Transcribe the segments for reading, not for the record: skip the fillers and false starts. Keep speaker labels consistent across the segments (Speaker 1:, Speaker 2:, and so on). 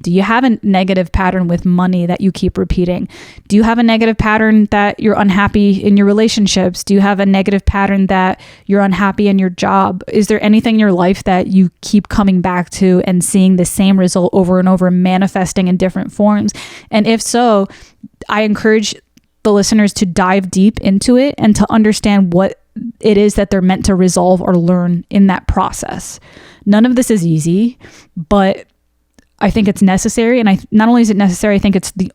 Speaker 1: Do you have a negative pattern with money that you keep repeating? Do you have a negative pattern that you're unhappy in your relationships? Do you have a negative pattern that you're unhappy in your job? Is there anything in your life that you keep coming back to and seeing the same result over and over, manifesting in different forms? And if so, I encourage the listeners to dive deep into it and to understand what it is that they're meant to resolve or learn in that process. None of this is easy, but I think it's necessary. And not only is it necessary, I think it's the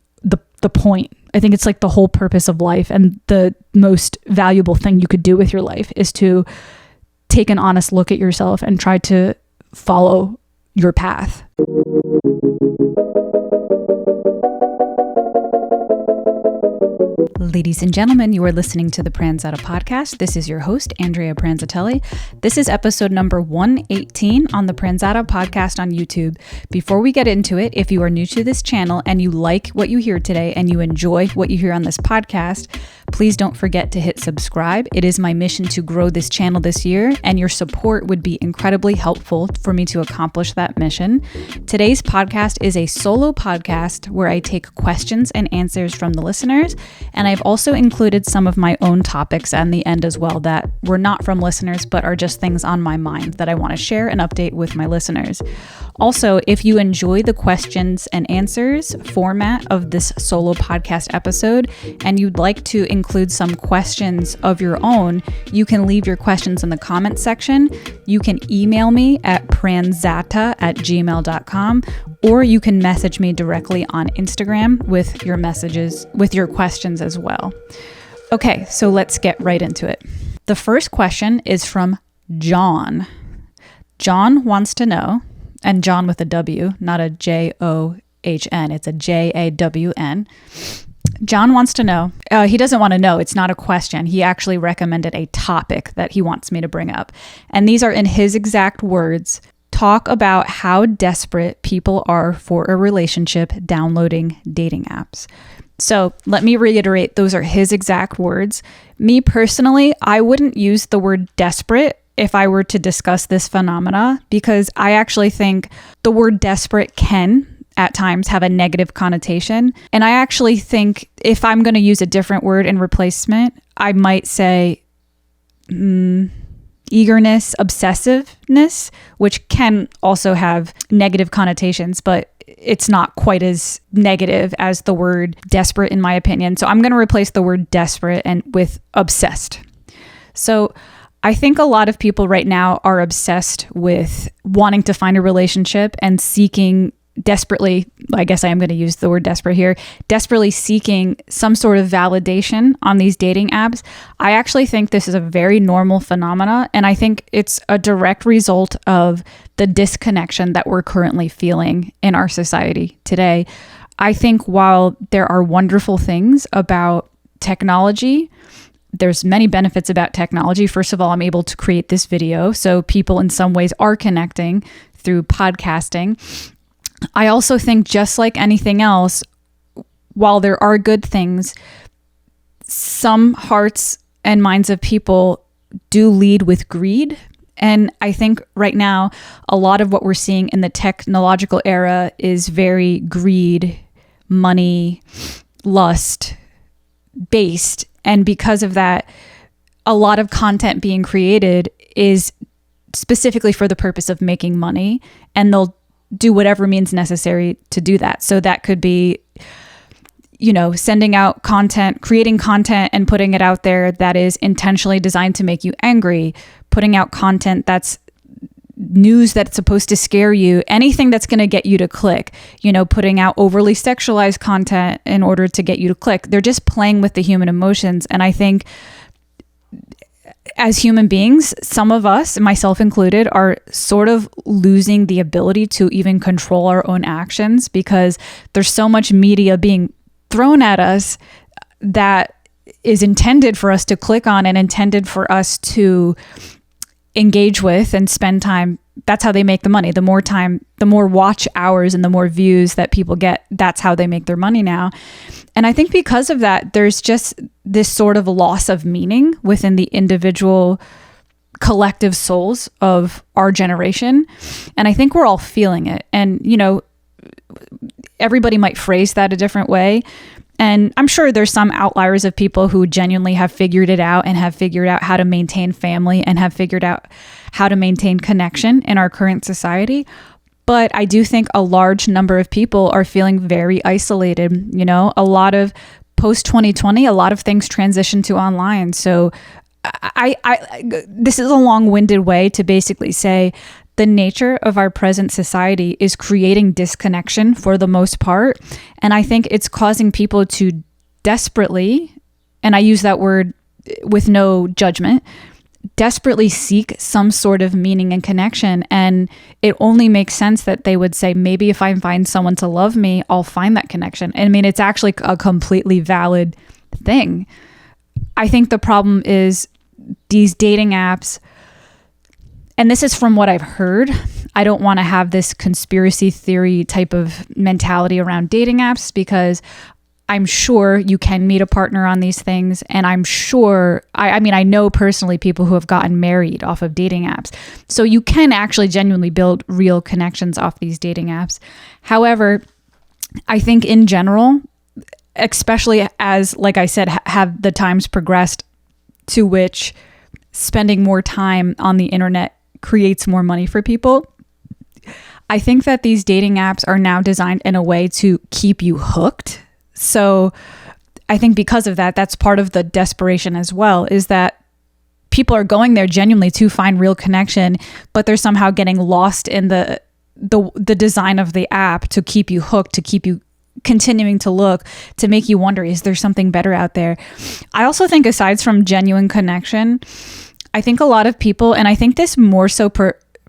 Speaker 1: point. I think it's like the whole purpose of life, and the most valuable thing you could do with your life is to take an honest look at yourself and try to follow your path. Ladies and gentlemen, you are listening to the Pranzata Podcast. This is your host, Andrea Pranzatelli. This is episode number 118 on the Pranzata Podcast on YouTube. Before we get into it, if you are new to this channel and you like what you hear today and you enjoy what you hear on this podcast, please don't forget to hit subscribe. It is my mission to grow this channel this year, and your support would be incredibly helpful for me to accomplish that mission. Today's podcast is a solo podcast where I take questions and answers from the listeners, and I've also included some of my own topics at the end as well that were not from listeners but are just things on my mind that I want to share and update with my listeners. Also, if you enjoy the questions and answers format of this solo podcast episode and you'd like to include some questions of your own, you can leave your questions in the comments section. You can email me at pranzata@gmail.com, or you can message me directly on Instagram with your messages, with your questions as well. Okay, so let's get right into it. The first question is from John. John wants to know, and John with a W, not a John, it's a Jawn. John wants to know, he doesn't want to know, it's not a question. He actually recommended a topic that he wants me to bring up. And these are in his exact words: talk about how desperate people are for a relationship downloading dating apps. So let me reiterate, those are his exact words. Me personally, I wouldn't use the word desperate if I were to discuss this phenomena, because I actually think the word desperate can at times have a negative connotation. And I actually think if I'm going to use a different word in replacement, I might say eagerness, obsessiveness, which can also have negative connotations, but it's not quite as negative as the word desperate in my opinion. So I'm going to replace the word desperate and with obsessed. So I think a lot of people right now are obsessed with wanting to find a relationship and seeking desperately, I guess I am going to use the word desperate here, desperately seeking some sort of validation on these dating apps. I actually think this is a very normal phenomena, and I think it's a direct result of the disconnection that we're currently feeling in our society today. I think while there are wonderful things about technology, there's many benefits about technology. First of all, I'm able to create this video, so people in some ways are connecting through podcasting. I also think, just like anything else, while there are good things, some hearts and minds of people do lead with greed. And I think right now, a lot of what we're seeing in the technological era is very greed, money, lust based. And because of that, a lot of content being created is specifically for the purpose of making money, and they'll do whatever means necessary to do that. So that could be, sending out content, creating content and putting it out there that is intentionally designed to make you angry, putting out content that's news that's supposed to scare you, anything that's going to get you to click, putting out overly sexualized content in order to get you to click. They're just playing with the human emotions. And I think as human beings, some of us, myself included, are sort of losing the ability to even control our own actions, because there's so much media being thrown at us that is intended for us to click on and intended for us to engage with and spend time. That's how they make the money. The more time, the more watch hours and the more views that people get, that's how they make their money now. And I think because of that, there's just this sort of loss of meaning within the individual collective souls of our generation. And I think we're all feeling it. And, everybody might phrase that a different way. And I'm sure there's some outliers of people who genuinely have figured it out and have figured out how to maintain family and have figured out how to maintain connection in our current society. But I do think a large number of people are feeling very isolated. You know, a lot of post 2020, a lot of things transition to online. So this is a long-winded way to basically say the nature of our present society is creating disconnection for the most part. And I think it's causing people to desperately, and I use that word with no judgment, desperately seek some sort of meaning and connection. And it only makes sense that they would say, maybe if I find someone to love me, I'll find that connection. And I mean, it's actually a completely valid thing. I think the problem is these dating apps, and this is from what I've heard. I don't want to have this conspiracy theory type of mentality around dating apps, because I'm sure you can meet a partner on these things. And I'm sure, I mean, I know personally people who have gotten married off of dating apps. So you can actually genuinely build real connections off these dating apps. However, I think in general, especially as, like I said, have the times progressed to which spending more time on the internet creates more money for people, I think that these dating apps are now designed in a way to keep you hooked. So I think because of that, that's part of the desperation as well, is that people are going there genuinely to find real connection, but they're somehow getting lost in the design of the app to keep you hooked, to keep you continuing to look, to make you wonder, is there something better out there? I also think aside from genuine connection, I think a lot of people, and I think this more so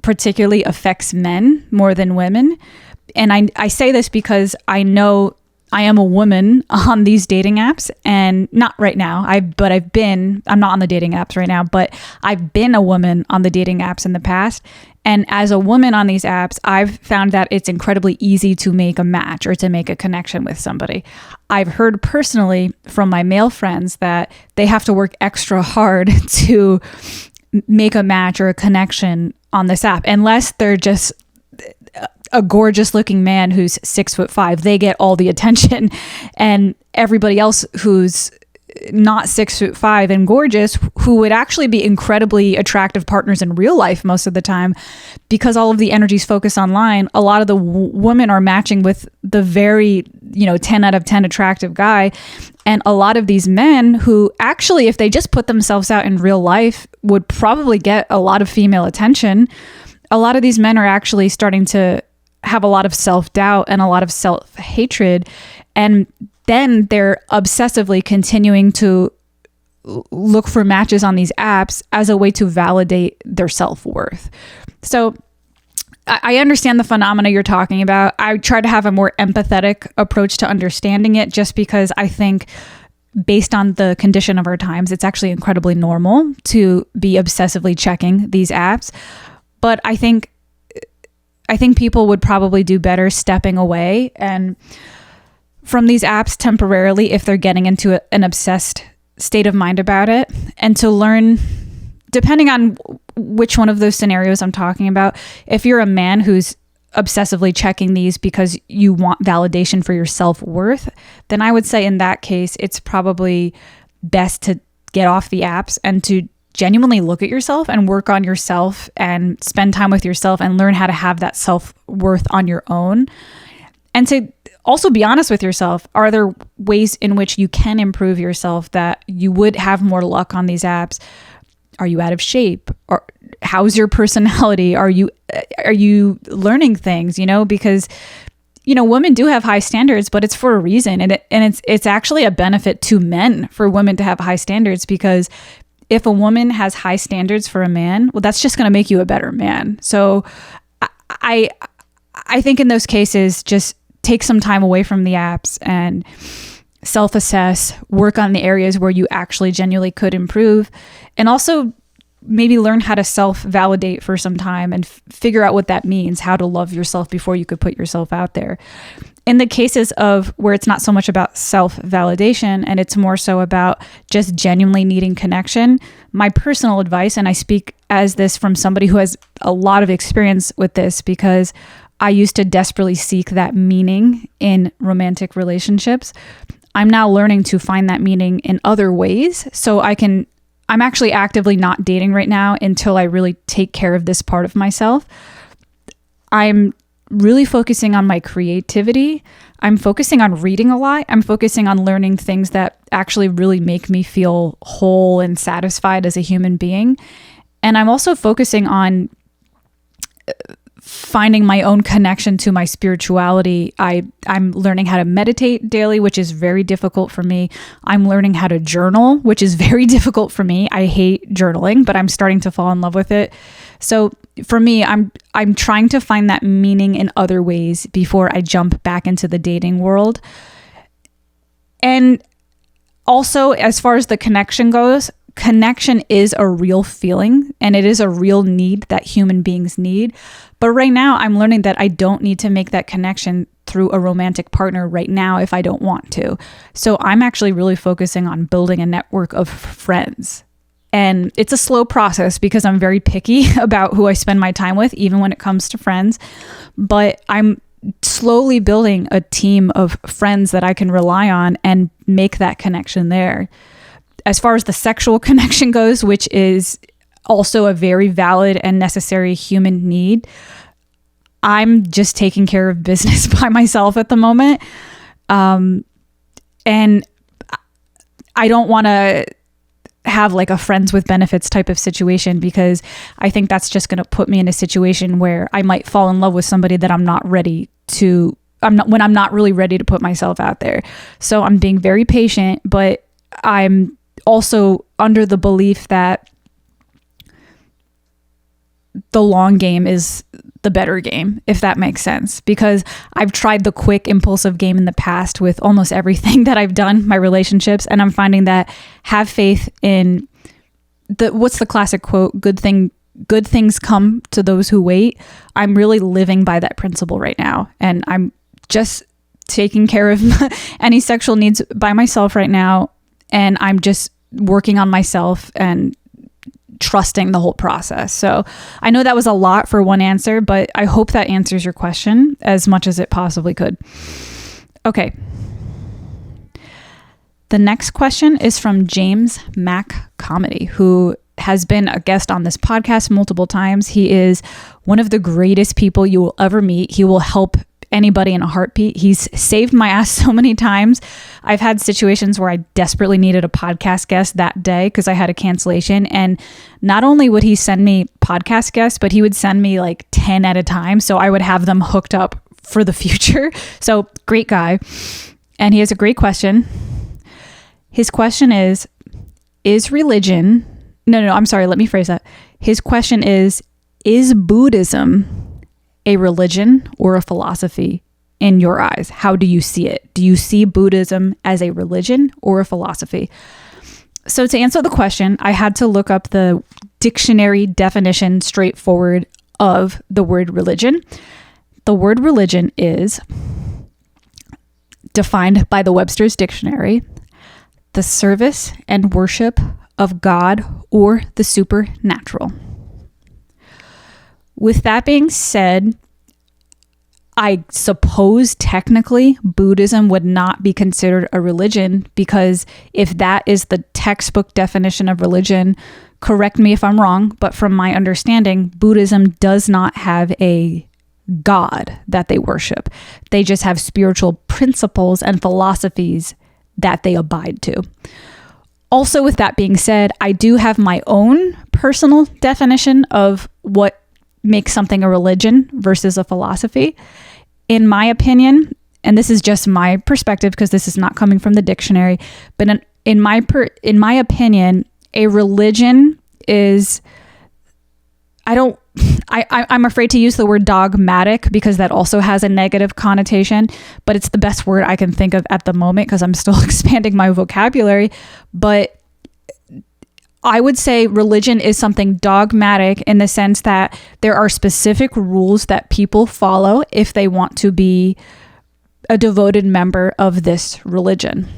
Speaker 1: particularly affects men more than women. And I say this because I know I am a woman on these dating apps, and not right now. I'm not on the dating apps right now, but I've been a woman on the dating apps in the past. And as a woman on these apps, I've found that it's incredibly easy to make a match or to make a connection with somebody. I've heard personally from my male friends that they have to work extra hard to make a match or a connection on this app, unless they're just a gorgeous looking man who's 6'5". They get all the attention, and everybody else who's not 6'5" and gorgeous, who would actually be incredibly attractive partners in real life most of the time, because all of the energy's focused online. A lot of the women are matching with the very, 10 out of 10 attractive guy. And a lot of these men who actually, if they just put themselves out in real life, would probably get a lot of female attention. A lot of these men are actually starting to have a lot of self-doubt and a lot of self-hatred. And then they're obsessively continuing to look for matches on these apps as a way to validate their self-worth. So I understand the phenomena you're talking about. I try to have a more empathetic approach to understanding it, just because I think based on the condition of our times, it's actually incredibly normal to be obsessively checking these apps. But I think people would probably do better stepping away and from these apps temporarily if they're getting into an obsessed state of mind about it, and to learn, depending on which one of those scenarios I'm talking about. If you're a man who's obsessively checking these because you want validation for your self-worth, then I would say in that case, it's probably best to get off the apps and to genuinely look at yourself and work on yourself and spend time with yourself and learn how to have that self-worth on your own. And to also be honest with yourself. Are there ways in which you can improve yourself that you would have more luck on these apps? Are you out of shape? Or how's your personality? Are you learning things, because women do have high standards, but it's for a reason. And it's actually a benefit to men for women to have high standards, because if a woman has high standards for a man, well, that's just going to make you a better man. So I think in those cases, just take some time away from the apps and self-assess, work on the areas where you actually genuinely could improve, and also maybe learn how to self-validate for some time and figure out what that means, how to love yourself before you could put yourself out there. In the cases of where it's not so much about self-validation and it's more so about just genuinely needing connection, my personal advice, and I speak as this from somebody who has a lot of experience with this, because I used to desperately seek that meaning in romantic relationships. I'm now learning to find that meaning in other ways. So I'm actually actively not dating right now until I really take care of this part of myself. I'm really focusing on my creativity. I'm focusing on reading a lot. I'm focusing on learning things that actually really make me feel whole and satisfied as a human being. And I'm also focusing on finding my own connection to my spirituality. I'm learning how to meditate daily, which is very difficult for me. I'm learning how to journal, which is very difficult for me. I hate journaling, but I'm starting to fall in love with it. So for me, I'm trying to find that meaning in other ways before I jump back into the dating world. And also, as far as the connection goes, connection is a real feeling and it is a real need that human beings need. But right now, I'm learning that I don't need to make that connection through a romantic partner right now if I don't want to. So I'm actually really focusing on building a network of friends. And it's a slow process because I'm very picky about who I spend my time with, even when it comes to friends. But I'm slowly building a team of friends that I can rely on and make that connection there. As far as the sexual connection goes, which is also a very valid and necessary human need, I'm just taking care of business by myself at the moment. And I don't want to have like a friends with benefits type of situation because I think that's just going to put me in a situation where I might fall in love with somebody that I'm not really ready to put myself out there. So I'm being very patient, but I'm also under the belief that the long game is the better game, if that makes sense, because I've tried the quick impulsive game in the past with almost everything that I've done, my relationships, and I'm finding that have faith in what's the classic quote, good things come to those who wait. I'm really living by that principle right now, and I'm just taking care of any sexual needs by myself right now, and I'm just working on myself and trusting the whole process. So I know that was a lot for one answer, but I hope that answers your question as much as it possibly could. Okay. The next question is from James Mac Comedy, who has been a guest on this podcast multiple times. He is one of the greatest people you will ever meet. He will help anybody in a heartbeat. He's saved my ass so many times. I've had situations where I desperately needed a podcast guest that day because I had a cancellation. And not only would he send me podcast guests, but he would send me like 10 at a time. So I would have them hooked up for the future. So great guy. And he has a great question. His question is religion... No, I'm sorry. Let me phrase that. His question is Buddhism a religion or a philosophy in your eyes? How do you see it? Do you see Buddhism as a religion or a philosophy? So to answer the question, I had to look up the dictionary definition straightforward of the word religion. The word religion is defined by the Webster's Dictionary, the service and worship of God or the supernatural. With that being said, I suppose technically Buddhism would not be considered a religion because if that is the textbook definition of religion, correct me if I'm wrong, but from my understanding, Buddhism does not have a God that they worship. They just have spiritual principles and philosophies that they abide to. Also, with that being said, I do have my own personal definition of what makes something a religion versus a philosophy. In my opinion, and this is just my perspective because this is not coming from the dictionary, but in my opinion, a religion is, I'm afraid to use the word dogmatic because that also has a negative connotation, but it's the best word I can think of at the moment because I'm still expanding my vocabulary. But I would say religion is something dogmatic in the sense that there are specific rules that people follow if they want to be a devoted member of this religion.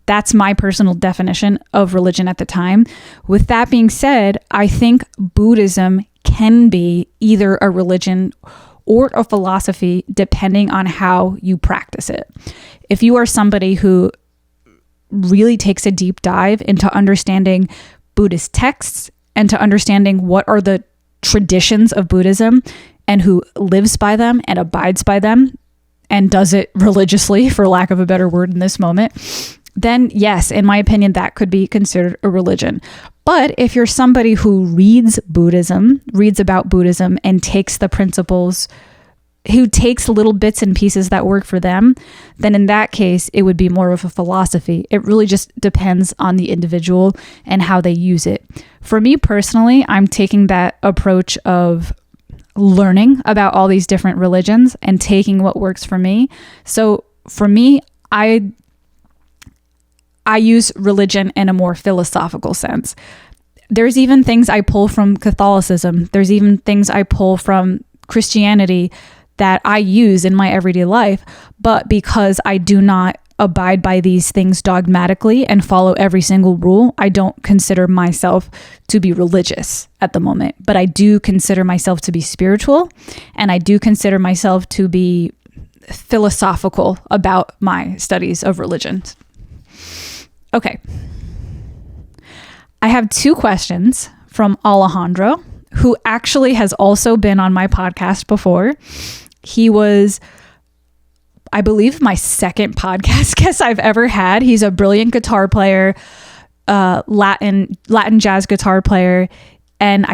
Speaker 1: That's my personal definition of religion at the time. With that being said, I think Buddhism can be either a religion or a philosophy depending on how you practice it. If you are somebody who really takes a deep dive into understanding Buddhist texts and to understanding what are the traditions of Buddhism and who lives by them and abides by them and does it religiously, for lack of a better word in this moment, then yes, in my opinion, that could be considered a religion. But if you're somebody who reads about Buddhism and takes the principles, who takes little bits and pieces that work for them, then in that case, it would be more of a philosophy. It really just depends on the individual and how they use it. For me personally, I'm taking that approach of learning about all these different religions and taking what works for me. So for me, I use religion in a more philosophical sense. There's even things I pull from Catholicism. There's even things I pull from Christianity that I use in my everyday life, but because I do not abide by these things dogmatically and follow every single rule, I don't consider myself to be religious at the moment. But I do consider myself to be spiritual, and I do consider myself to be philosophical about my studies of religion. Okay. I have 2 questions from Alejandro, who actually has also been on my podcast before. He was, I believe, my second podcast guest I've ever had. He's a brilliant guitar player, Latin jazz guitar player, and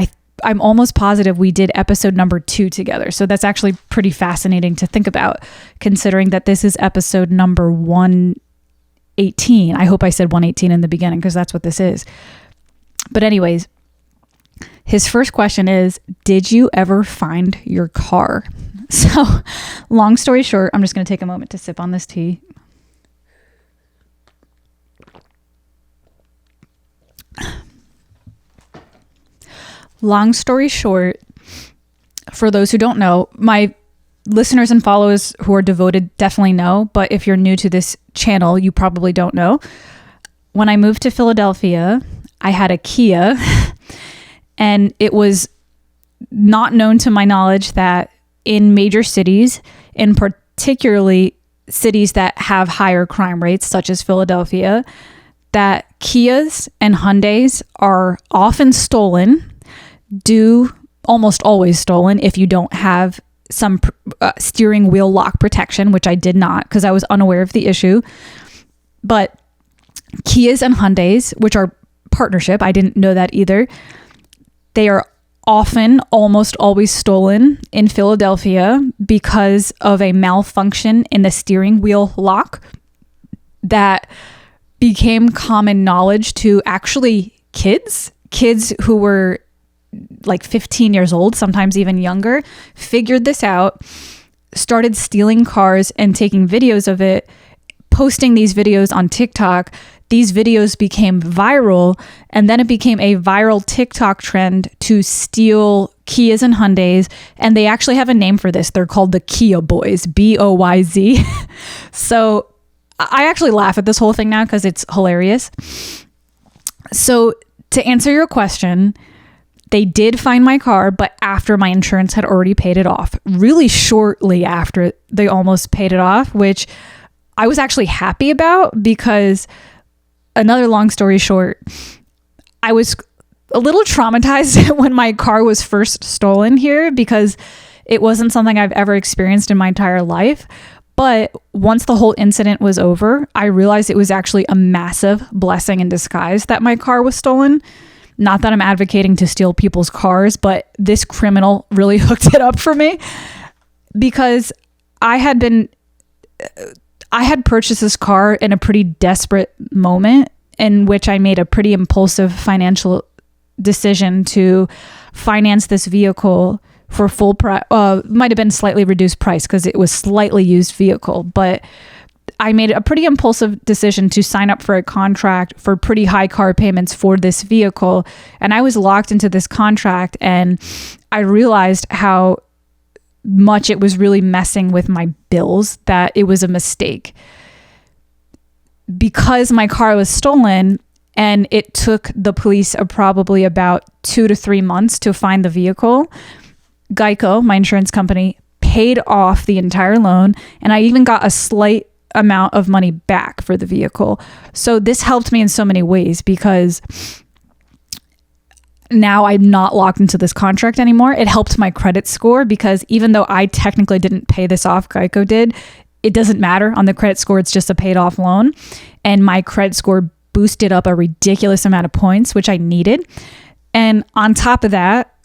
Speaker 1: I'm almost positive we did episode number 2 together. So that's actually pretty fascinating to think about, considering that this is episode number 118. I hope I said 118 in the beginning because that's what this is. But anyways, his first question is, did you ever find your car? So long story short, I'm just going to take a moment to sip on this tea. Long story short, for those who don't know, my listeners and followers who are devoted definitely know, but if you're new to this channel, you probably don't know. When I moved to Philadelphia, I had a Kia, and it was not known to my knowledge that in major cities, in particularly cities that have higher crime rates, such as Philadelphia, that Kias and Hyundais are often stolen, almost always stolen if you don't have some steering wheel lock protection, which I did not because I was unaware of the issue. But Kias and Hyundais, which are partnership, I didn't know that either, they are often almost always stolen in Philadelphia because of a malfunction in the steering wheel lock that became common knowledge to actually kids who were like 15 years old, sometimes even younger, figured this out, started stealing cars and taking videos of it, posting these videos on TikTok. These videos became viral, and then it became a viral TikTok trend to steal Kias and Hyundais, and they actually have a name for this. They're called the Kia Boys, BOYZ. So I actually laugh at this whole thing now because it's hilarious. So to answer your question, they did find my car, but after my insurance had already paid it off, really shortly after they almost paid it off, which I was actually happy about because, another long story short, I was a little traumatized when my car was first stolen here because it wasn't something I've ever experienced in my entire life. But once the whole incident was over, I realized it was actually a massive blessing in disguise that my car was stolen. Not that I'm advocating to steal people's cars, but this criminal really hooked it up for me because I had purchased this car in a pretty desperate moment in which I made a pretty impulsive financial decision to finance this vehicle for full price. Might have been slightly reduced price because it was slightly used vehicle, but I made a pretty impulsive decision to sign up for a contract for pretty high car payments for this vehicle. And I was locked into this contract, and I realized how much it was really messing with my bills, that it was a mistake. Because my car was stolen and it took the police probably about 2 to 3 months to find the vehicle, Geico, my insurance company, paid off the entire loan, and I even got a slight amount of money back for the vehicle. So this helped me in so many ways because now I'm not locked into this contract anymore. It helped my credit score because even though I technically didn't pay this off, Geico did, it doesn't matter on the credit score. It's just a paid off loan. And my credit score boosted up a ridiculous amount of points, which I needed. And on top of that,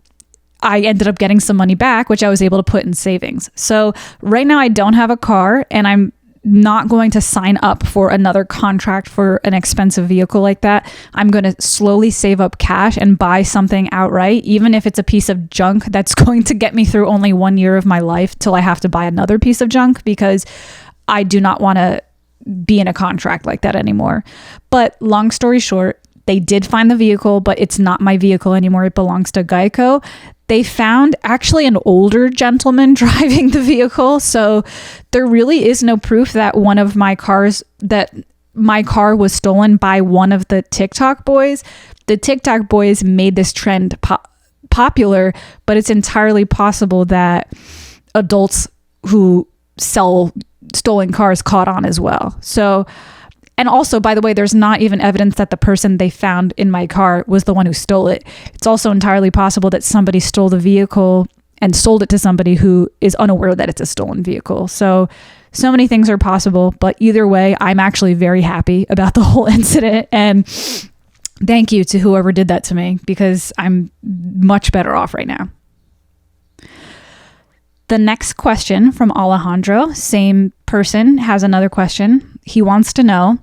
Speaker 1: I ended up getting some money back, which I was able to put in savings. So right now I don't have a car, and I'm not going to sign up for another contract for an expensive vehicle like that. I'm going to slowly save up cash and buy something outright, even if it's a piece of junk that's going to get me through only 1 year of my life till I have to buy another piece of junk, because I do not want to be in a contract like that anymore. But long story short, they did find the vehicle, but it's not my vehicle anymore. It belongs to Geico. They found actually an older gentleman driving the vehicle. So there really is no proof that my car was stolen by one of the TikTok boys. The TikTok boys made this trend popular, but it's entirely possible that adults who sell stolen cars caught on as well. So, and also, by the way, there's not even evidence that the person they found in my car was the one who stole it. It's also entirely possible that somebody stole the vehicle and sold it to somebody who is unaware that it's a stolen vehicle. So many things are possible, but either way, I'm actually very happy about the whole incident. And thank you to whoever did that to me, because I'm much better off right now. The next question from Alejandro, same person, has another question. He wants to know,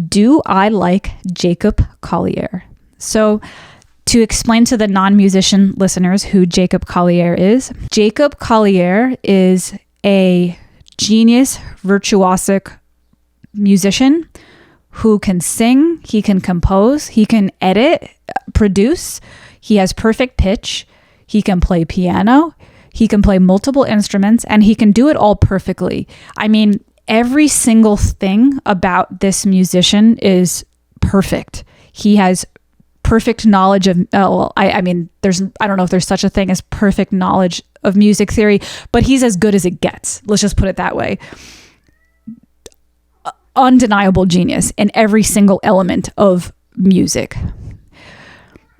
Speaker 1: do I like Jacob Collier? So to explain to the non-musician listeners who Jacob Collier is a genius, virtuosic musician who can sing, he can compose, he can edit, produce, he has perfect pitch, he can play piano, he can play multiple instruments, and he can do it all perfectly. I mean, every single thing about this musician is perfect. He has perfect knowledge of, I don't know if there's such a thing as perfect knowledge of music theory, but he's as good as it gets. Let's just put it that way. Undeniable genius in every single element of music.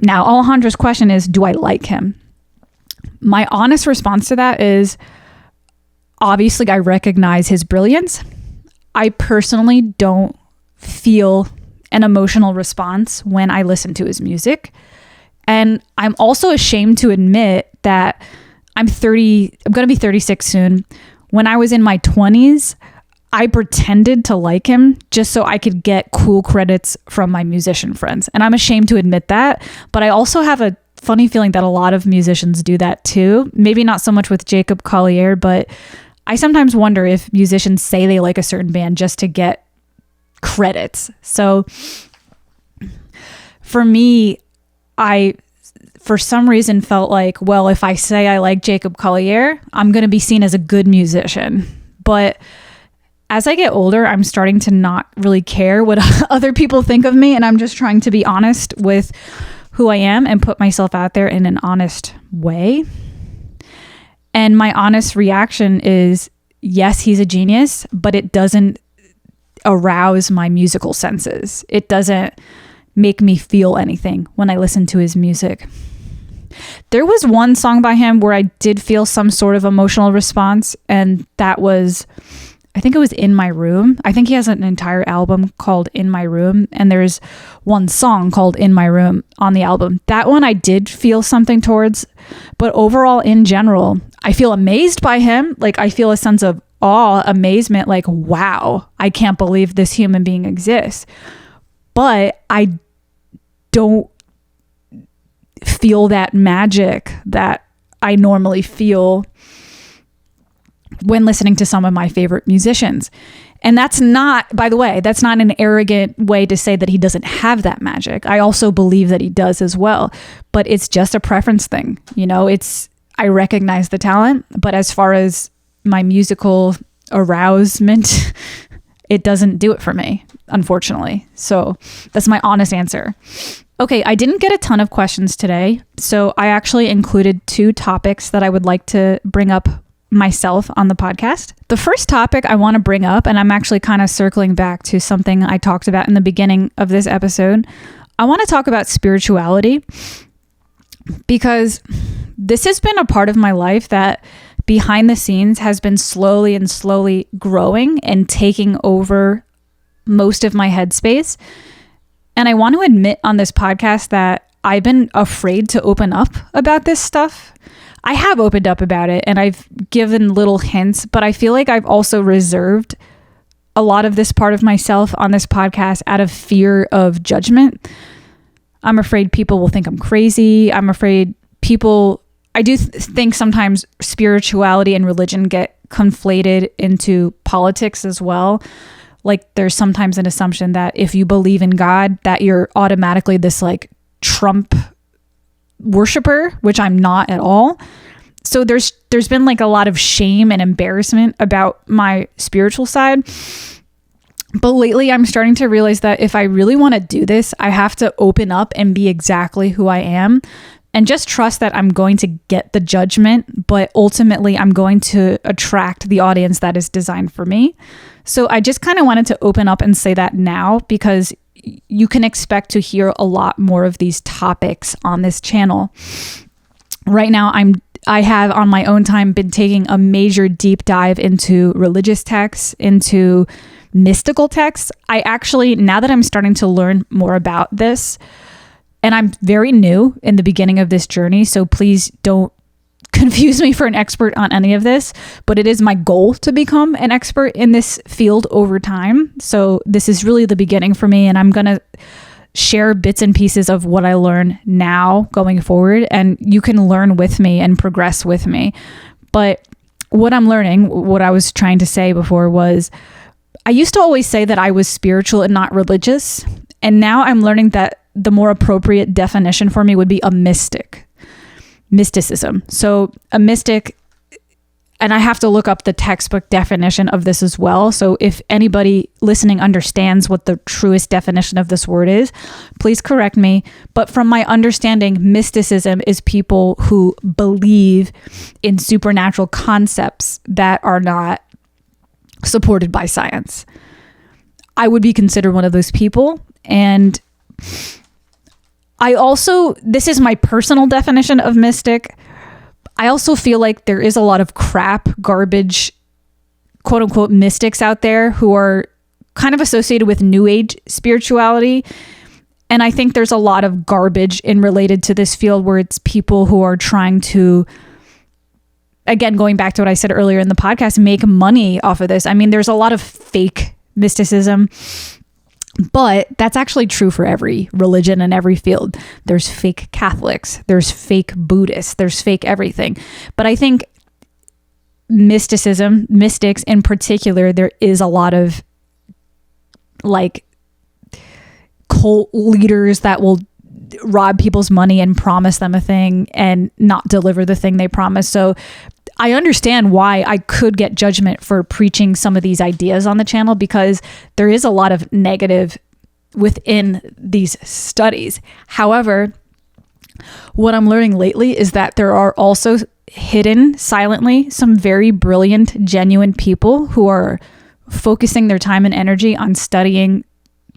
Speaker 1: Now, Alejandro's question is, do I like him? My honest response to that is, obviously, I recognize his brilliance. I personally don't feel an emotional response when I listen to his music. And I'm also ashamed to admit that I'm going to be 36 soon. When I was in my 20s, I pretended to like him just so I could get cool credits from my musician friends. And I'm ashamed to admit that, but I also have a funny feeling that a lot of musicians do that too. Maybe not so much with Jacob Collier, but I sometimes wonder if musicians say they like a certain band just to get credits. So for me, I, for some reason, felt like, well, if I say I like Jacob Collier, I'm going to be seen as a good musician. But as I get older, I'm starting to not really care what other people think of me, and I'm just trying to be honest with who I am and put myself out there in an honest way. And my honest reaction is, yes, he's a genius, but it doesn't arouse my musical senses. It doesn't make me feel anything when I listen to his music. There was one song by him where I did feel some sort of emotional response, and that was, I think it was In My Room. I think he has an entire album called In My Room, and there's one song called In My Room on the album. That one I did feel something towards, but overall, in general, I feel amazed by him. Like, I feel a sense of awe, amazement, like, wow, I can't believe this human being exists. But I don't feel that magic that I normally feel when listening to some of my favorite musicians. And that's not, by the way, that's not an arrogant way to say that he doesn't have that magic. I also believe that he does as well, but it's just a preference thing. You know, I recognize the talent, but as far as my musical arousement, it doesn't do it for me, unfortunately. So that's my honest answer. Okay, I didn't get a ton of questions today, so I actually included 2 topics that I would like to bring up myself on the podcast. The first topic I want to bring up, and I'm actually kind of circling back to something I talked about in the beginning of this episode. I want to talk about spirituality because this has been a part of my life that behind the scenes has been slowly growing and taking over most of my headspace. And I want to admit on this podcast that I've been afraid to open up about this stuff. I have opened up about it and I've given little hints, but I feel like I've also reserved a lot of this part of myself on this podcast out of fear of judgment. I'm afraid people will think I'm crazy. I'm afraid I do think sometimes spirituality and religion get conflated into politics as well. Like there's sometimes an assumption that if you believe in God, that you're automatically this like Trump worshiper, which I'm not at all. So there's been like a lot of shame and embarrassment about my spiritual side. But lately I'm starting to realize that if I really want to do this, I have to open up and be exactly who I am and just trust that I'm going to get the judgment, but ultimately I'm going to attract the audience that is designed for me. So I just kind of wanted to open up and say that now because you can expect to hear a lot more of these topics on this channel. Right now, I have on my own time been taking a major deep dive into religious texts, into mystical texts. I actually, now that I'm starting to learn more about this, and I'm very new in the beginning of this journey, so please don't confuse me for an expert on any of this, but it is my goal to become an expert in this field over time. So this is really the beginning for me, and I'm going to share bits and pieces of what I learn now going forward, and you can learn with me and progress with me. But what I'm learning, what I was trying to say before was, I used to always say that I was spiritual and not religious, and now I'm learning that the more appropriate definition for me would be a mysticism. So a mystic, and I have to look up the textbook definition of this as well. So if anybody listening understands what the truest definition of this word is, please correct me. But from my understanding, mysticism is people who believe in supernatural concepts that are not supported by science. I would be considered one of those people. And I also, this is my personal definition of mystic. I also feel like there is a lot of crap, garbage, quote unquote, mystics out there who are kind of associated with new age spirituality. And I think there's a lot of garbage in related to this field where it's people who are trying to, again, going back to what I said earlier in the podcast, make money off of this. I mean, there's a lot of fake mysticism. But that's actually true for every religion and every field. There's fake Catholics, there's fake Buddhists, there's fake everything. But I think mysticism, mystics in particular, there is a lot of like cult leaders that will rob people's money and promise them a thing and not deliver the thing they promise. So I understand why I could get judgment for preaching some of these ideas on the channel, because there is a lot of negative within these studies. However, what I'm learning lately is that there are also hidden silently some very brilliant, genuine people who are focusing their time and energy on studying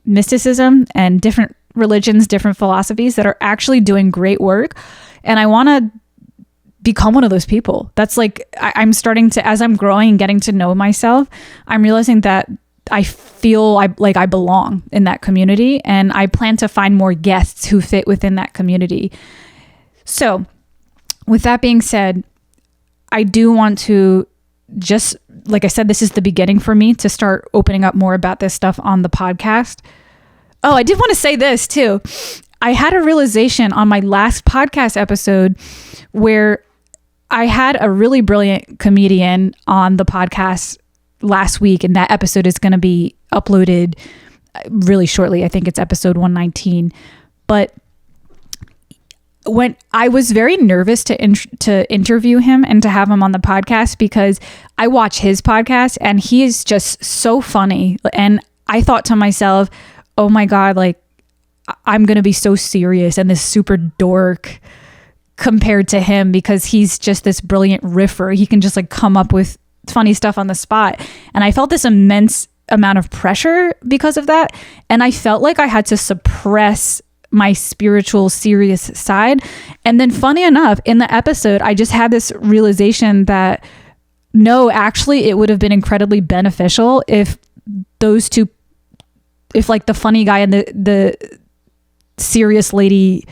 Speaker 1: mysticism and different religions, different philosophies that are actually doing great work. And I want to become one of those people. That's like, I'm starting to, as I'm growing and getting to know myself, I'm realizing that I feel like I belong in that community, and I plan to find more guests who fit within that community. So with that being said, I do want to just, like I said, this is the beginning for me to start opening up more about this stuff on the podcast. Oh, I did want to say this too. I had a realization on my last podcast episode where I had a really brilliant comedian on the podcast last week, and that episode is going to be uploaded really shortly. I think it's episode 119. But when I was very nervous to interview him and to have him on the podcast, because I watch his podcast and he is just so funny. And I thought to myself, oh my God, like I'm going to be so serious and this super dork compared to him because he's just this brilliant riffer. He can just like come up with funny stuff on the spot. And I felt this immense amount of pressure because of that. And I felt like I had to suppress my spiritual, serious side. And then funny enough, in the episode, I just had this realization that no, actually, it would have been incredibly beneficial if those two, if like the funny guy and the serious lady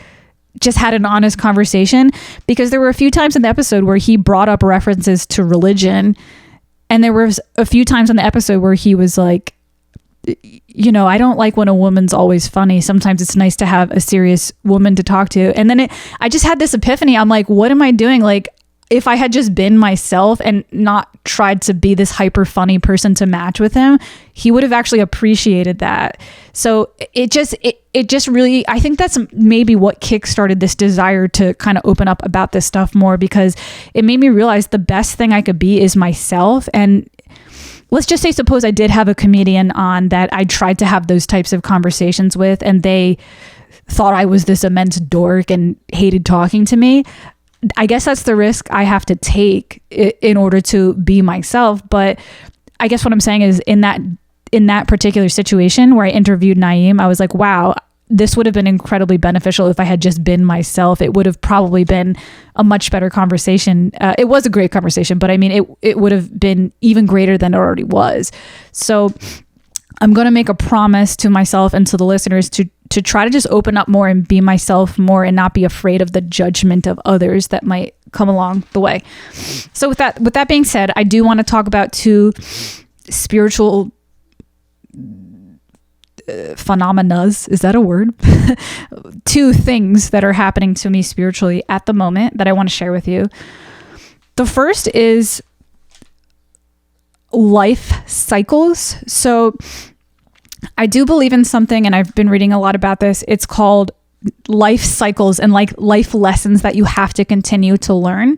Speaker 1: just had an honest conversation, because there were a few times in the episode where he brought up references to religion. And there was a few times in the episode where he was like, you know, I don't like when a woman's always funny. Sometimes it's nice to have a serious woman to talk to. And then I just had this epiphany. I'm like, what am I doing? Like, if I had just been myself and not tried to be this hyper funny person to match with him, he would have actually appreciated that. So it just really, I think that's maybe what kickstarted this desire to kind of open up about this stuff more, because it made me realize the best thing I could be is myself. And let's just say, suppose I did have a comedian on that I tried to have those types of conversations with, and they thought I was this immense dork and hated talking to me. I guess that's the risk I have to take in order to be myself. But I guess what I'm saying is in that particular situation where I interviewed Naeem, I was like, wow, this would have been incredibly beneficial if I had just been myself. It would have probably been a much better conversation. It was a great conversation, but I mean, it would have been even greater than it already was. So I'm going to make a promise to myself and to the listeners to try to just open up more and be myself more and not be afraid of the judgment of others that might come along the way. So with that being said, I do want to talk about two spiritual phenomena. Is that a word? Two things that are happening to me spiritually at the moment that I want to share with you. The first is life cycles. So I do believe in something, and I've been reading a lot about this. It's called life cycles and like life lessons that you have to continue to learn.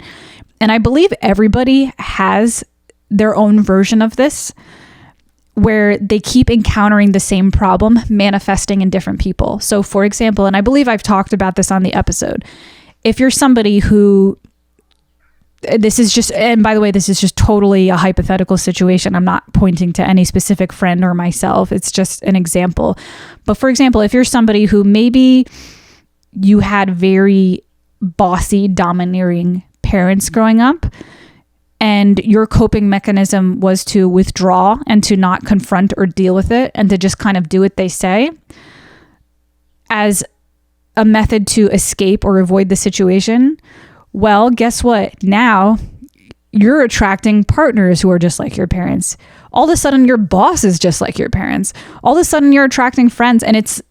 Speaker 1: And I believe everybody has their own version of this, where they keep encountering the same problem manifesting in different people. So for example, and I believe I've talked about this on the episode, if you're somebody who, this is just, and by the way, this is just totally a hypothetical situation. I'm not pointing to any specific friend or myself. It's just an example. But for example, if you're somebody who maybe you had very bossy, domineering parents growing up, and your coping mechanism was to withdraw and to not confront or deal with it and to just kind of do what they say as a method to escape or avoid the situation, well, guess what? Now you're attracting partners who are just like your parents. All of a sudden your boss is just like your parents. All of a sudden you're attracting friends, and it's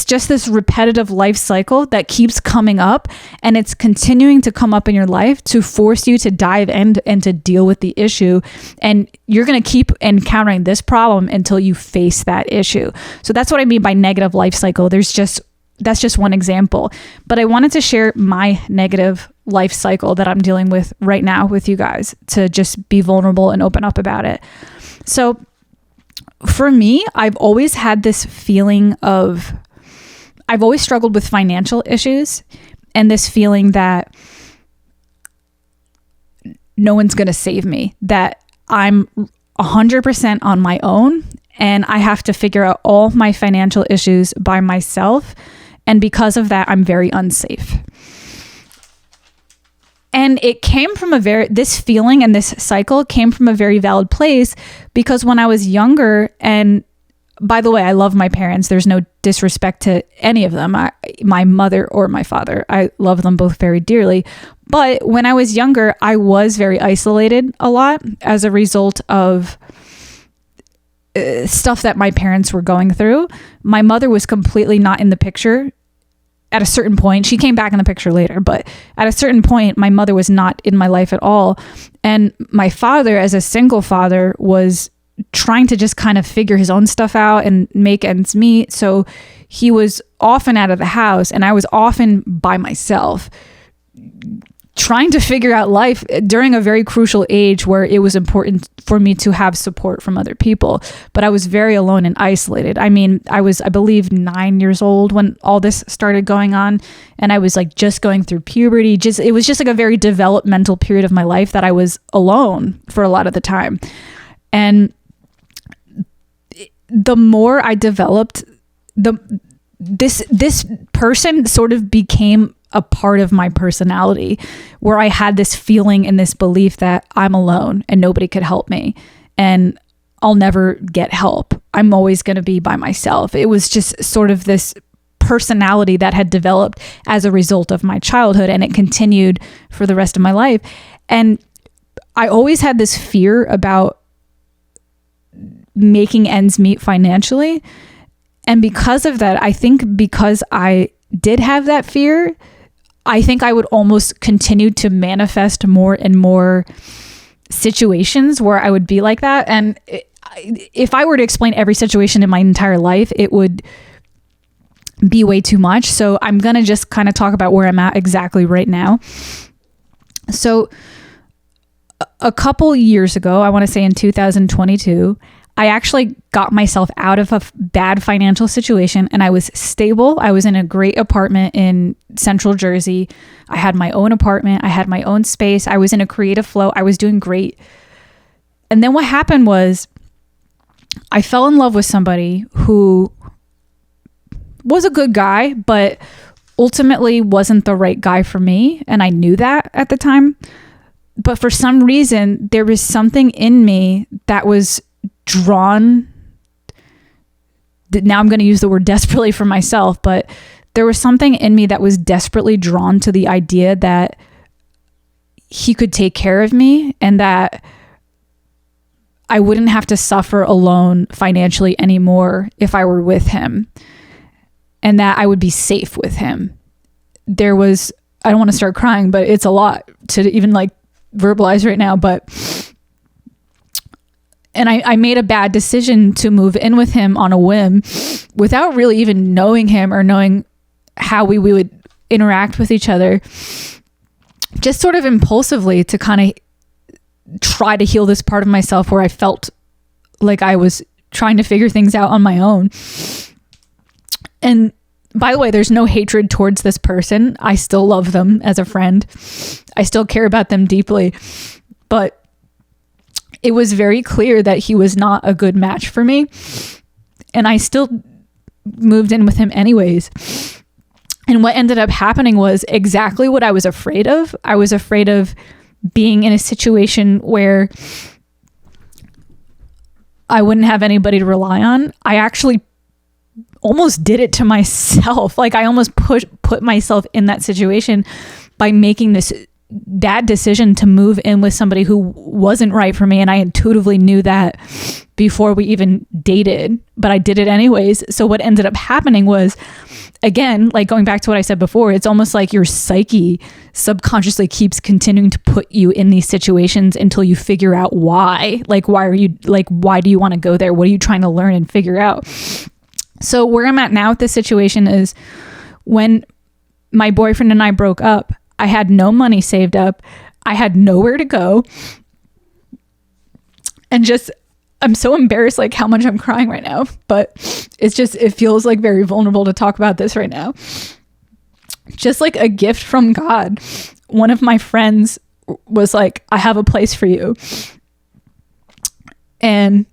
Speaker 1: just this repetitive life cycle that keeps coming up, and it's continuing to come up in your life to force you to dive in and to deal with the issue. And you're going to keep encountering this problem until you face that issue. So that's what I mean by negative life cycle. That's just one example, but I wanted to share my negative life cycle that I'm dealing with right now with you guys to just be vulnerable and open up about it. So for me, I've always had this feeling of, I've always struggled with financial issues and this feeling that no one's going to save me, that I'm 100% on my own and I have to figure out all my financial issues by myself. And because of that, I'm very unsafe. And it came from this feeling and this cycle came from a very valid place, because when I was younger, and by the way, I love my parents. There's no disrespect to any of them, my mother or my father. I love them both very dearly. But when I was younger, I was very isolated a lot as a result of stuff that my parents were going through. My mother was completely not in the picture at a certain point. She came back in the picture later, but at a certain point, my mother was not in my life at all. And my father, as a single father, was trying to just kind of figure his own stuff out and make ends meet. So he was often out of the house, and I was often by myself, trying to figure out life during a very crucial age where it was important for me to have support from other people. But I was very alone and isolated. I mean, I believe 9 years old when all this started going on, and I was like just going through puberty. It was just like a very developmental period of my life that I was alone for a lot of the time. And the more I developed, this person sort of became a part of my personality, where I had this feeling and this belief that I'm alone and nobody could help me and I'll never get help. I'm always going to be by myself. It was just sort of this personality that had developed as a result of my childhood, and it continued for the rest of my life. And I always had this fear about making ends meet financially. And because of that, I think because I did have that fear, I think I would almost continue to manifest more and more situations where I would be like that. And if I were to explain every situation in my entire life, it would be way too much. So I'm going to just kind of talk about where I'm at exactly right now. So a couple years ago, I want to say in 2022, I actually got myself out of a bad financial situation, and I was stable. I was in a great apartment in Central Jersey. I had my own apartment. I had my own space. I was in a creative flow. I was doing great. And then what happened was I fell in love with somebody who was a good guy, but ultimately wasn't the right guy for me. And I knew that at the time. But for some reason, there was something in me that was drawn. Now I'm going to use the word desperately for myself, but there was something in me that was desperately drawn to the idea that he could take care of me and that I wouldn't have to suffer alone financially anymore if I were with him, and that I would be safe with him. I don't want to start crying, but it's a lot to even like verbalize right now, and I made a bad decision to move in with him on a whim without really even knowing him or knowing how we would interact with each other, just sort of impulsively to kind of try to heal this part of myself where I felt like I was trying to figure things out on my own. And by the way, there's no hatred towards this person. I still love them as a friend. I still care about them deeply, but it was very clear that he was not a good match for me. And I still moved in with him anyways. And what ended up happening was exactly what I was afraid of. I was afraid of being in a situation where I wouldn't have anybody to rely on. I actually almost did it to myself. Like I almost put myself in that situation by making this bad decision to move in with somebody who wasn't right for me. And I intuitively knew that before we even dated, but I did it anyways. So what ended up happening was, again, like going back to what I said before, it's almost like your psyche subconsciously keeps continuing to put you in these situations until you figure out why. Like, why do you want to go there? What are you trying to learn and figure out? So where I'm at now with this situation is when my boyfriend and I broke up, I had no money saved up. I had nowhere to go. And I'm so embarrassed like how much I'm crying right now, but it feels like very vulnerable to talk about this right now. Just like a gift from God. One of my friends was like, I have a place for you. And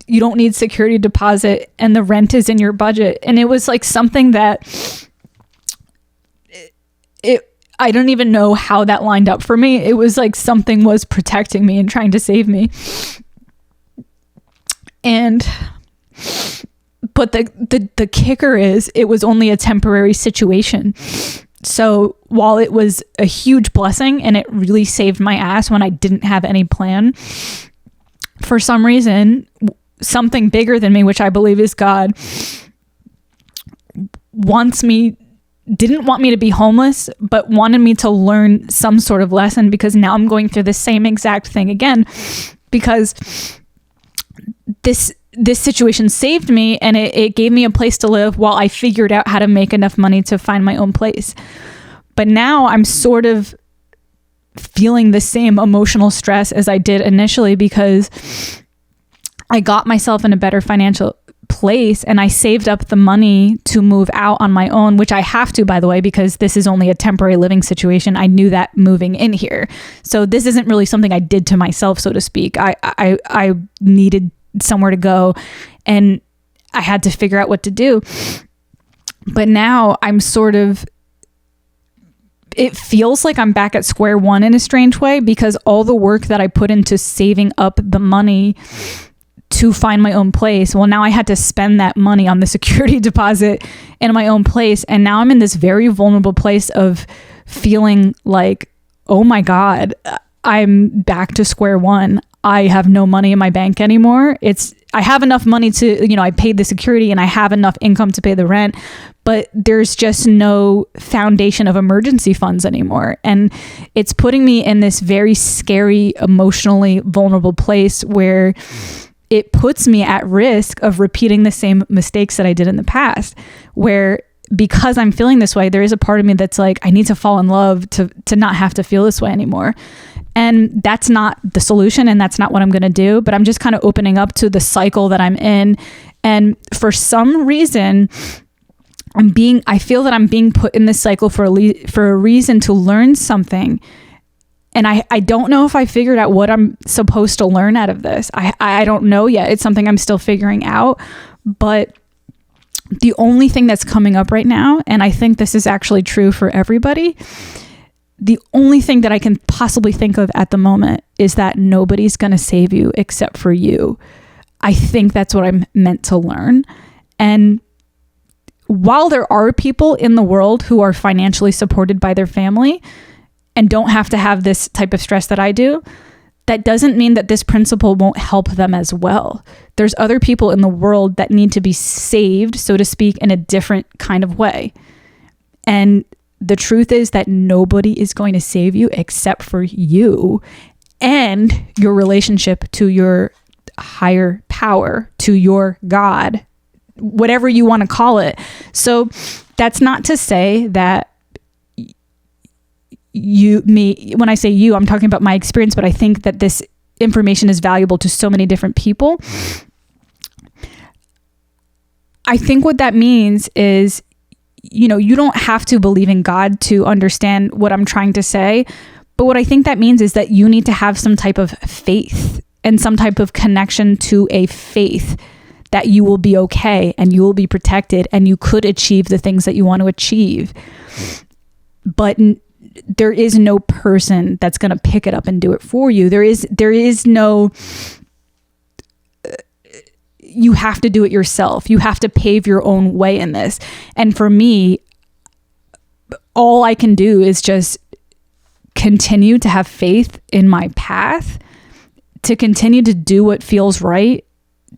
Speaker 1: you don't need security deposit and the rent is in your budget. And it was like something that I don't even know how that lined up for me. It was like something was protecting me and trying to save me. But the kicker is it was only a temporary situation. So while it was a huge blessing and it really saved my ass when I didn't have any plan, for some reason, something bigger than me, which I believe is God, didn't want me to be homeless, but wanted me to learn some sort of lesson, because now I'm going through the same exact thing again, because this situation saved me and it gave me a place to live while I figured out how to make enough money to find my own place. But now I'm sort of feeling the same emotional stress as I did initially, because I got myself in a better financial place and I saved up the money to move out on my own, which I have to, by the way, because this is only a temporary living situation. I knew that moving in here. So this isn't really something I did to myself, so to speak. I needed somewhere to go and I had to figure out what to do. But now I'm it feels like I'm back at square one in a strange way, because all the work that I put into saving up the money to find my own place, well, now I had to spend that money on the security deposit in my own place. And now I'm in this very vulnerable place of feeling like, oh my God, I'm back to square one. I have no money in my bank anymore. I have enough money to, I paid the security and I have enough income to pay the rent, but there's just no foundation of emergency funds anymore. And it's putting me in this very scary, emotionally vulnerable place where it puts me at risk of repeating the same mistakes that I did in the past, where because I'm feeling this way, there is a part of me that's like, I need to fall in love to not have to feel this way anymore. And that's not the solution, and that's not what I'm going to do, but I'm just kind of opening up to the cycle that I'm in. And for some reason, I feel that I'm being put in this cycle for a reason, to learn something. And I don't know if I figured out what I'm supposed to learn out of this. I don't know yet. It's something I'm still figuring out. But the only thing that's coming up right now, and I think this is actually true for everybody, the only thing that I can possibly think of at the moment is that nobody's going to save you except for you. I think that's what I'm meant to learn. And while there are people in the world who are financially supported by their family and don't have to have this type of stress that I do, that doesn't mean that this principle won't help them as well. There's other people in the world that need to be saved, so to speak, in a different kind of way. And the truth is that nobody is going to save you except for you and your relationship to your higher power, to your God, whatever you want to call it. So that's not to say that when I say you, I'm talking about my experience, but I think that this information is valuable to so many different people. I think what that means is, you don't have to believe in God to understand what I'm trying to say. But what I think that means is that you need to have some type of faith and some type of connection to a faith that you will be okay and you will be protected and you could achieve the things that you want to achieve. But there is no person that's going to pick it up and do it for you. There is no, you have to do it yourself. You have to pave your own way in this. And for me, all I can do is just continue to have faith in my path, to continue to do what feels right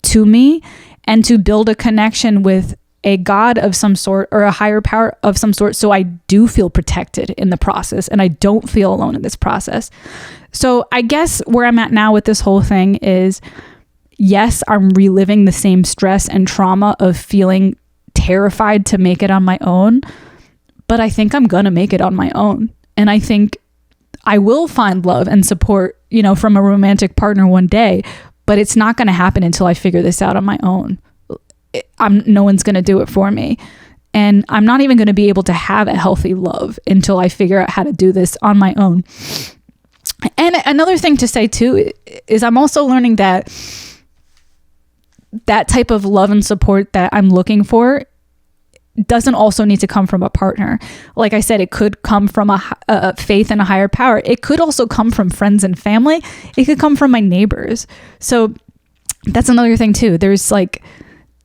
Speaker 1: to me, and to build a connection with a God of some sort or a higher power of some sort, so I do feel protected in the process and I don't feel alone in this process. So I guess where I'm at now with this whole thing is, yes, I'm reliving the same stress and trauma of feeling terrified to make it on my own, but I think I'm gonna make it on my own. And I think I will find love and support, from a romantic partner one day, but it's not gonna happen until I figure this out on my own. No one's going to do it for me. And I'm not even going to be able to have a healthy love until I figure out how to do this on my own. And another thing to say too is I'm also learning that type of love and support that I'm looking for doesn't also need to come from a partner. Like I said, it could come from a faith in a higher power. It could also come from friends and family. It could come from my neighbors. So that's another thing too. There's like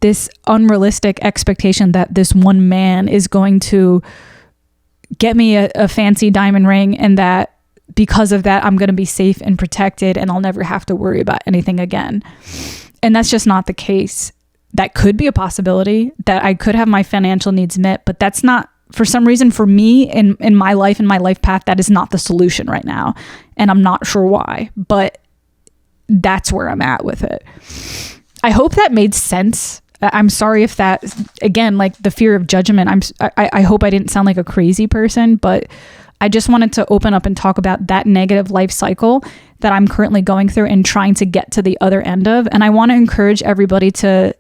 Speaker 1: this unrealistic expectation that this one man is going to get me a fancy diamond ring, and that because of that, I'm going to be safe and protected and I'll never have to worry about anything again. And that's just not the case. That could be a possibility, that I could have my financial needs met, but that's not, for some reason, for me in my life, in my life path, that is not the solution right now. And I'm not sure why, but that's where I'm at with it. I hope that made sense. I'm sorry if that, again, like the fear of judgment, I hope I didn't sound like a crazy person, but I just wanted to open up and talk about that negative life cycle that I'm currently going through and trying to get to the other end of. And I want to encourage everybody to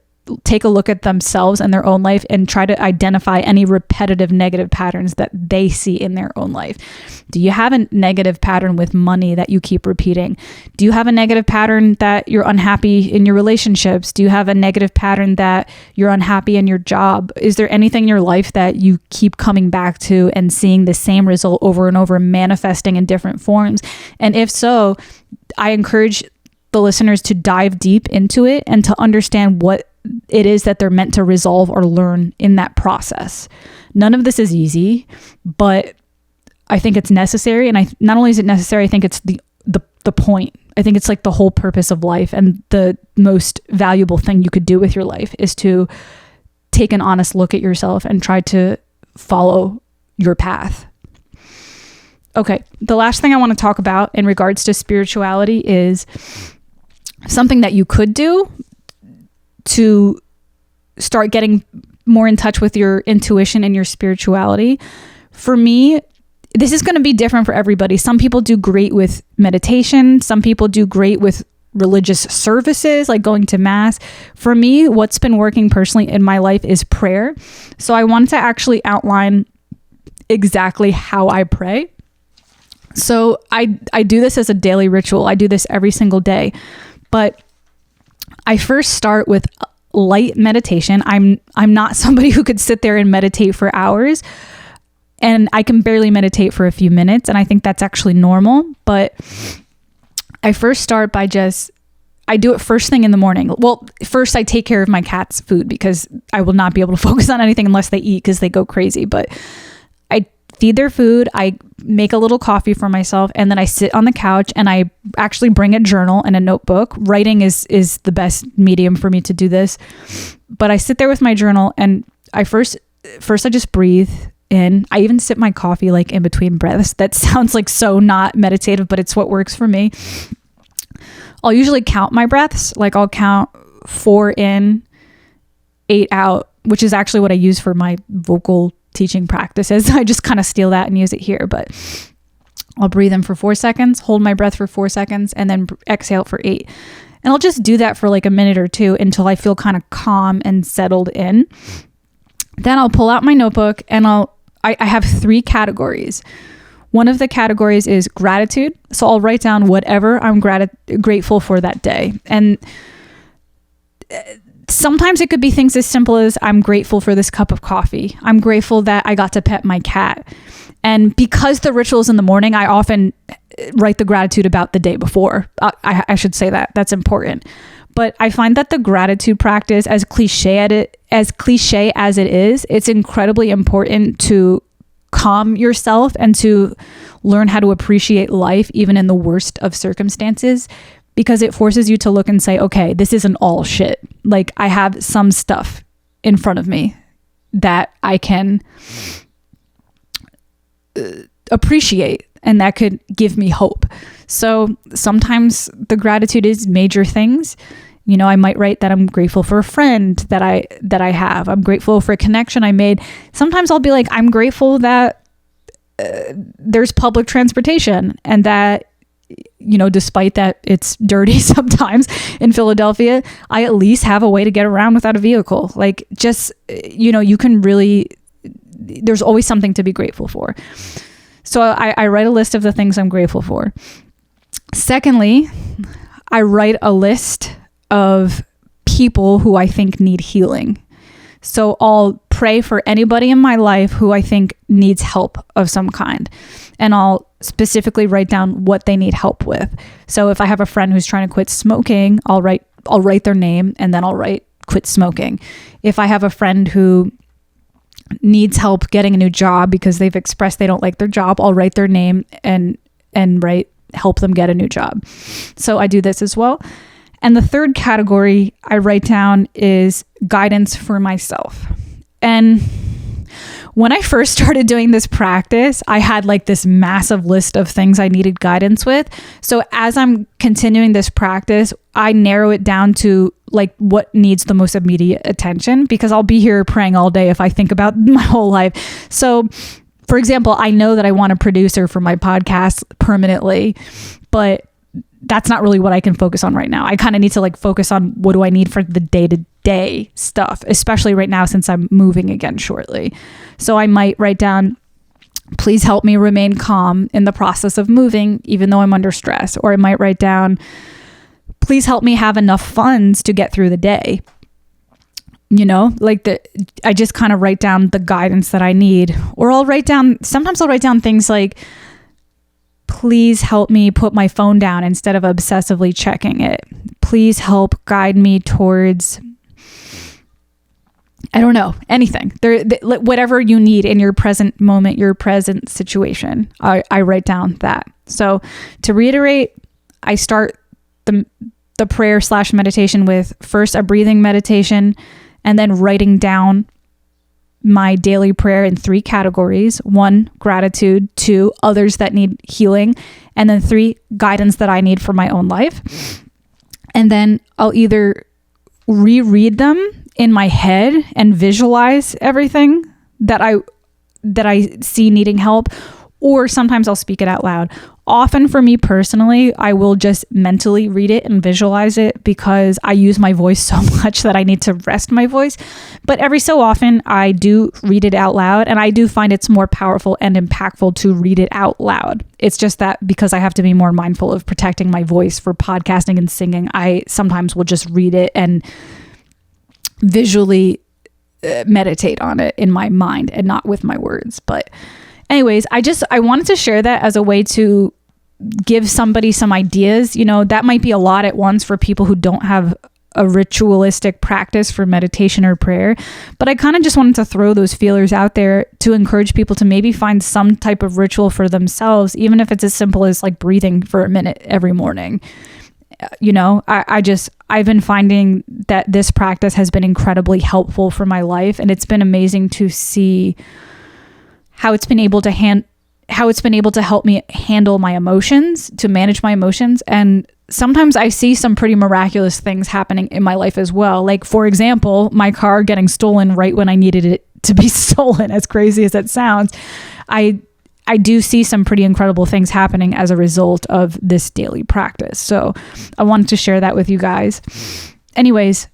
Speaker 1: take a look at themselves and their own life and try to identify any repetitive negative patterns that they see in their own life. Do you have a negative pattern with money that you keep repeating? Do you have a negative pattern that you're unhappy in your relationships? Do you have a negative pattern that you're unhappy in your job? Is there anything in your life that you keep coming back to and seeing the same result over and over, manifesting in different forms? And if so, I encourage the listeners to dive deep into it and to understand what it is that they're meant to resolve or learn in that process. None of this is easy, but I think it's necessary. And not only is it necessary, I think it's the point. I think it's like the whole purpose of life, and the most valuable thing you could do with your life is to take an honest look at yourself and try to follow your path. Okay, the last thing I want to talk about in regards to spirituality is something that you could do to start getting more in touch with your intuition and your spirituality. For me, this is going to be different for everybody. Some people do great with meditation. Some people do great with religious services, like going to mass. For me, what's been working personally in my life is prayer. So I wanted to actually outline exactly how I pray. So I do this as a daily ritual. I do this every single day. But I first start with light meditation. I'm not somebody who could sit there and meditate for hours, and I can barely meditate for a few minutes, and I think that's actually normal. But I first start by I do it first thing in the morning. Well, first I take care of my cat's food because I will not be able to focus on anything unless they eat, because they go crazy. But I feed their food, I make a little coffee for myself, and then I sit on the couch and I actually bring a journal and a notebook. Writing is the best medium for me to do this. But I sit there with my journal, and I first I just breathe in. I even sip my coffee like in between breaths. That sounds like so not meditative, but it's what works for me. I'll usually count my breaths. Like I'll count 4 in, 8 out, which is actually what I use for my vocal teaching practices. I just kind of steal that and use it here, but I'll breathe in for 4 seconds, hold my breath for 4 seconds, and then exhale for 8. And I'll just do that for like a minute or two until I feel kind of calm and settled in. Then I'll pull out my notebook, and I have 3 categories. One of the categories is gratitude. So I'll write down whatever I'm grateful for that day. And sometimes it could be things as simple as I'm grateful for this cup of coffee. I'm grateful that I got to pet my cat. And because the ritual's in the morning, I often write the gratitude about the day before. I should say that. That's important. But I find that the gratitude practice, as cliche as it is, it's incredibly important to calm yourself and to learn how to appreciate life even in the worst of circumstances, because it forces you to look and say, okay, this isn't all shit. Like, I have some stuff in front of me that I can appreciate, and that could give me hope. So sometimes the gratitude is major things. You know, I might write that I'm grateful for a friend that I have. I'm grateful for a connection I made. Sometimes I'll be like, I'm grateful that there's public transportation, and that, you know, despite that it's dirty sometimes in Philadelphia, I at least have a way to get around without a vehicle. Like, just, you know, you can really, there's always something to be grateful for. So I write a list of the things I'm grateful for. Secondly, I write a list of people who I think need healing. So I'll pray for anybody in my life who I think needs help of some kind. And I'll specifically write down what they need help with. So if I have a friend who's trying to quit smoking, I'll write their name, and then I'll write quit smoking. If I have a friend who needs help getting a new job because they've expressed they don't like their job, I'll write their name and write help them get a new job. So I do this as well. And the third category I write down is guidance for myself. And when I first started doing this practice, I had like this massive list of things I needed guidance with. So as I'm continuing this practice, I narrow it down to like what needs the most immediate attention, because I'll be here praying all day if I think about my whole life. So For example, I know that I want a producer for my podcast permanently, but that's not really what I can focus on right now. I kind of need to like focus on what do I need for the day-to-day stuff, especially right now since I'm moving again shortly. So I might write down, please help me remain calm in the process of moving, even though I'm under stress. Or I might write down, please help me have enough funds to get through the day. You know, like I just kind of write down the guidance that I need. Or sometimes I'll write down things like, please help me put my phone down instead of obsessively checking it. Please help guide me towards, I don't know, anything. Whatever you need in your present moment, your present situation, I write down that. So to reiterate, I start the prayer / meditation with first a breathing meditation, and then writing down my daily prayer in 3 categories. 1, gratitude. 2, others that need healing. And then 3, guidance that I need for my own life. And then I'll either reread them in my head and visualize everything that I see needing help, or sometimes I'll speak it out loud. Often for me personally, I will just mentally read it and visualize it because I use my voice so much that I need to rest my voice. But every so often I do read it out loud, and I do find it's more powerful and impactful to read it out loud. It's just that because I have to be more mindful of protecting my voice for podcasting and singing, I sometimes will just read it and visually meditate on it in my mind and not with my words. But anyways, I wanted to share that as a way to give somebody some ideas. You know, that might be a lot at once for people who don't have a ritualistic practice for meditation or prayer. But I kind of just wanted to throw those feelers out there to encourage people to maybe find some type of ritual for themselves, even if it's as simple as like breathing for a minute every morning. You know, I've been finding that this practice has been incredibly helpful for my life, and it's been amazing to see how it's been able to help me handle my emotions, to manage my emotions. And sometimes I see some pretty miraculous things happening in my life as well. Like, for example, my car getting stolen right when I needed it to be stolen, as crazy as that sounds. I do see some pretty incredible things happening as a result of this daily practice. So I wanted to share that with you guys. Anyways,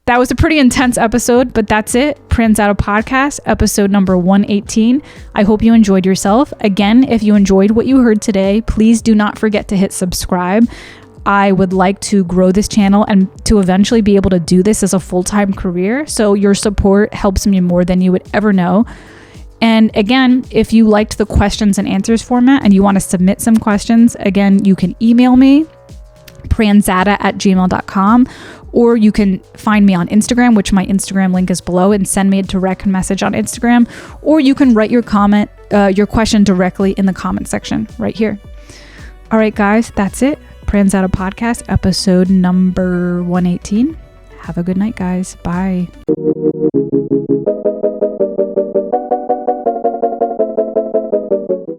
Speaker 1: that was a pretty intense episode, but that's it. Pranzata Podcast, episode number 118. I hope you enjoyed yourself. Again, if you enjoyed what you heard today, please do not forget to hit subscribe. I would like to grow this channel and to eventually be able to do this as a full-time career. So your support helps me more than you would ever know. And again, if you liked the questions and answers format and you want to submit some questions, again, you can email me, pranzata@gmail.com, or you can find me on Instagram, which my Instagram link is below, and send me a direct message on Instagram, or you can write your question directly in the comment section right here. All right, guys, that's it. Pranzata Podcast, episode number 118. Have a good night, guys. Bye.